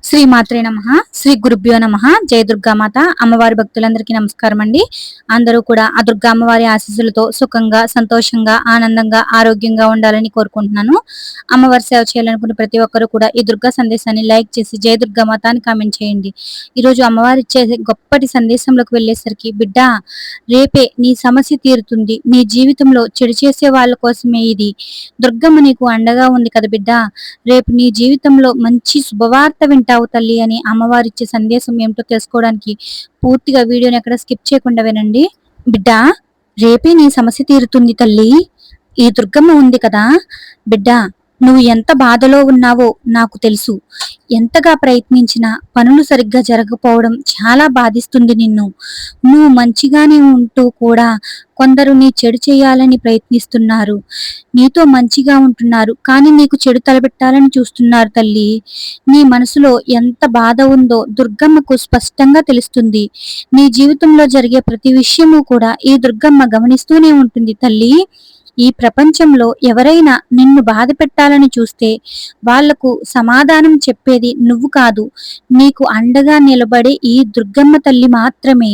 శ్రీ మాత్రే నమః. శ్రీ గురుభ్యో నమః. జయ దుర్గామాత. అమ్మవారి భక్తులందరికీ నమస్కారం అండి. అందరూ కూడా ఆ దుర్గా అమ్మవారి ఆశీస్సులతో సుఖంగా, సంతోషంగా, ఆనందంగా, ఆరోగ్యంగా ఉండాలని కోరుకుంటున్నాను. అమ్మవారి సేవ చేయాలనుకున్న ప్రతి ఒక్కరూ కూడా ఈ దుర్గా సందేశాన్ని లైక్ చేసి జయ దుర్గామాత అని కామెంట్ చేయండి. ఈరోజు అమ్మవారి ఇచ్చే గొప్పటి సందేశంలోకి వెళ్ళేసరికి, బిడ్డ రేపే నీ సమస్య తీరుతుంది. నీ జీవితంలో చెడు చేసే వాళ్ళ కోసమే ఇది. దుర్గమ్మ నీకు అండగా ఉంది కదా బిడ్డ. రేపు నీ జీవితంలో మంచి శుభవార్త వింటావు తల్లి అని అమ్మవారిచ్చే సందేశం ఏమిటో తెలుసుకోవడానికి పూర్తిగా వీడియోని ఎక్కడ స్కిప్ చేయకుండా వినండి. బిడ్డ రేపే నీ సమస్య తీరుతుంది తల్లి. ఈ దుర్గమ్మ ఉంది కదా బిడ్డ, నువ్వు ఎంత బాధలో ఉన్నావో నాకు తెలుసు. ఎంతగా ప్రయత్నించినా పనులు సరిగ్గా జరగకపోవడం చాలా బాధిస్తుంది నిన్ను. నువ్వు మంచిగానే ఉంటూ కూడా కొందరు నీ చెడు చేయాలని ప్రయత్నిస్తున్నారు. నీతో మంచిగా ఉంటున్నారు, కానీ నీకు చెడు తలపెట్టాలని చూస్తున్నారు తల్లి. నీ మనసులో ఎంత బాధ ఉందో దుర్గమ్మకు స్పష్టంగా తెలుస్తుంది. నీ జీవితంలో జరిగే ప్రతి విషయము కూడా ఈ దుర్గమ్మ గమనిస్తూనే ఉంటుంది తల్లి. ఈ ప్రపంచంలో ఎవరైనా నిన్ను బాధ పెట్టాలని చూస్తే వాళ్లకు సమాధానం చెప్పేది నువ్వు కాదు, నీకు అండగా నిలబడే ఈ దుర్గమ్మ తల్లి మాత్రమే.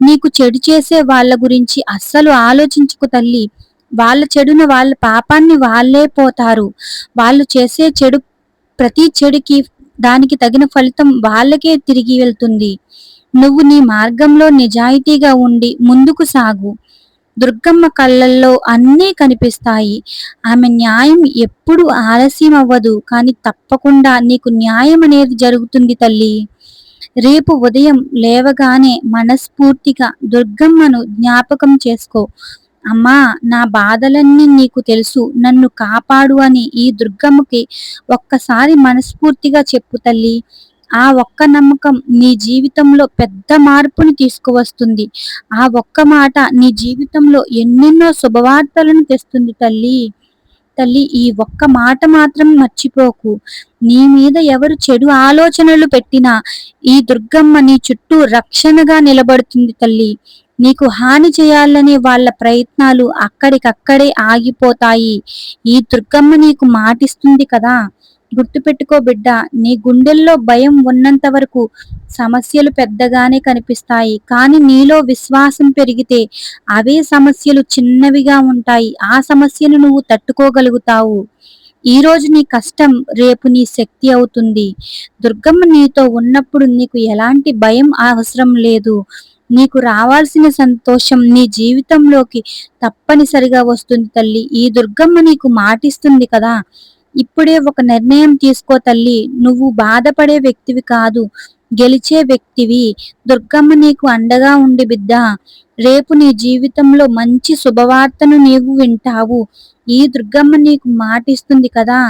నీకు చెడు చేసే వాళ్ళ గురించి అస్సలు ఆలోచించుకు తల్లి. వాళ్ళ చెడున వాళ్ళ పాపాన్ని వాళ్ళే పోతారు. వాళ్ళు చేసే చెడు, ప్రతి చెడుకి దానికి తగిన ఫలితం వాళ్ళకే తిరిగి వెళ్తుంది. నువ్వు నీ మార్గంలో నిజాయితీగా ఉండి ముందుకు సాగు. దుర్గమ్మ కళ్ళల్లో అన్నీ కనిపిస్తాయి. ఆమె న్యాయం ఎప్పుడు ఆలస్యం అవ్వదు, కానీ తప్పకుండా నీకు న్యాయం అనేది జరుగుతుంది తల్లి. రేపు ఉదయం లేవగానే మనస్ఫూర్తిగా దుర్గమ్మను జ్ఞాపకం చేసుకో. అమ్మా, నా బాధలన్నీ నీకు తెలుసు, నన్ను కాపాడు అని ఈ దుర్గమ్మకి ఒక్కసారి మనస్ఫూర్తిగా చెప్పు తల్లి. ఆ ఒక్క నమ్మకం నీ జీవితంలో పెద్ద మార్పుని తీసుకువస్తుంది. ఆ ఒక్క మాట నీ జీవితంలో ఎన్నెన్నో శుభవార్తలను తెస్తుంది తల్లి. తల్లి, ఈ ఒక్క మాట మాత్రం మర్చిపోకు. నీ మీద ఎవరు చెడు ఆలోచనలు పెట్టినా ఈ దుర్గమ్మ నీ చుట్టూ రక్షణగా నిలబడుతుంది తల్లి. నీకు హాని చేయాలనే వాళ్ళ ప్రయత్నాలు అక్కడికక్కడే ఆగిపోతాయి. ఈ దుర్గమ్మ నీకు మాటిస్తుంది కదా. గుర్తుపెట్టుకో బిడ్డ, నీ గుండెల్లో భయం ఉన్నంత వరకు సమస్యలు పెద్దగానే కనిపిస్తాయి, కానీ నీలో విశ్వాసం పెరిగితే అవే సమస్యలు చిన్నవిగా ఉంటాయి. ఆ సమస్యను నువ్వు తట్టుకోగలుగుతావు. ఈ రోజు నీ కష్టం రేపు నీ శక్తి అవుతుంది. దుర్గమ్మ నీతో ఉన్నప్పుడు నీకు ఎలాంటి భయం అవసరం లేదు. నీకు రావాల్సిన సంతోషం నీ జీవితంలోకి తప్పనిసరిగా వస్తుంది తల్లి. ఈ దుర్గమ్మ నీకు మాటిస్తుంది కదా. ఇప్పుడే ఒక నిర్ణయం తీసుకో తల్లి. నువ్వు బాధపడే వ్యక్తివి కాదు, గెలిచే వ్యక్తివి. దుర్గమ్మ నీకు అండగా ఉండి బిడ్డ, రేపు నీ జీవితంలో మంచి శుభవార్తను నీవు వింటావు. ఈ దుర్గమ్మ నీకు మాటిస్తుంది కదా.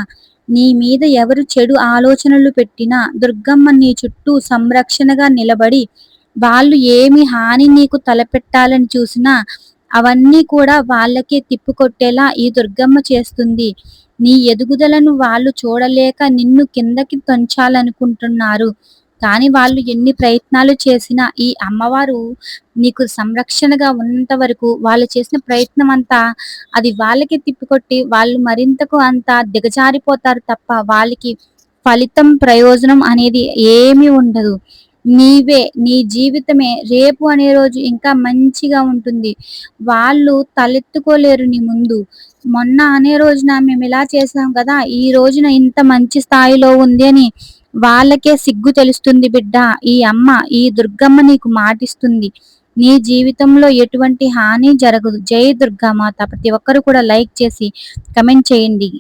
నీ మీద ఎవరు చెడు ఆలోచనలు పెట్టినా దుర్గమ్మ నీ చుట్టూ సంరక్షణగా నిలబడి, వాళ్ళు ఏమి హాని నీకు తలపెట్టాలని చూసినా అవన్నీ కూడా వాళ్ళకే తిప్పుకొట్టేలా ఈ దుర్గమ్మ చేస్తుంది. నీ ఎదుగుదలను వాళ్ళు చూడలేక నిన్ను కిందకి తొంచాలనుకుంటున్నారు, కానీ వాళ్ళు ఎన్ని ప్రయత్నాలు చేసినా ఈ అమ్మవారు నీకు సంరక్షణగా ఉన్నంత వరకు వాళ్ళు చేసిన ప్రయత్నం అంతా అది వాళ్ళకే తిప్పికొట్టి వాళ్ళు మరింతకు అంతా దిగజారిపోతారు తప్ప వాళ్ళకి ఫలితం, ప్రయోజనం అనేది ఏమీ ఉండదు. నీవే, నీ జీవితమే రేపు అనే రోజు ఇంకా మంచిగా ఉంటుంది. వాళ్ళు తలెత్తుకోలేరు నీ ముందు. మొన్న అనే రోజున మేము ఇలా చేసాం కదా, ఈ రోజున ఇంత మంచి స్థాయిలో ఉంది అని వాళ్ళకే సిగ్గు తెలుస్తుంది బిడ్డ. ఈ అమ్మ, ఈ దుర్గమ్మ నీకు మాటిస్తుంది. నీ జీవితంలో ఎటువంటి హాని జరగదు. జై దుర్గామాత. ప్రతి ఒక్కరు కూడా లైక్ చేసి కమెంట్ చేయండి.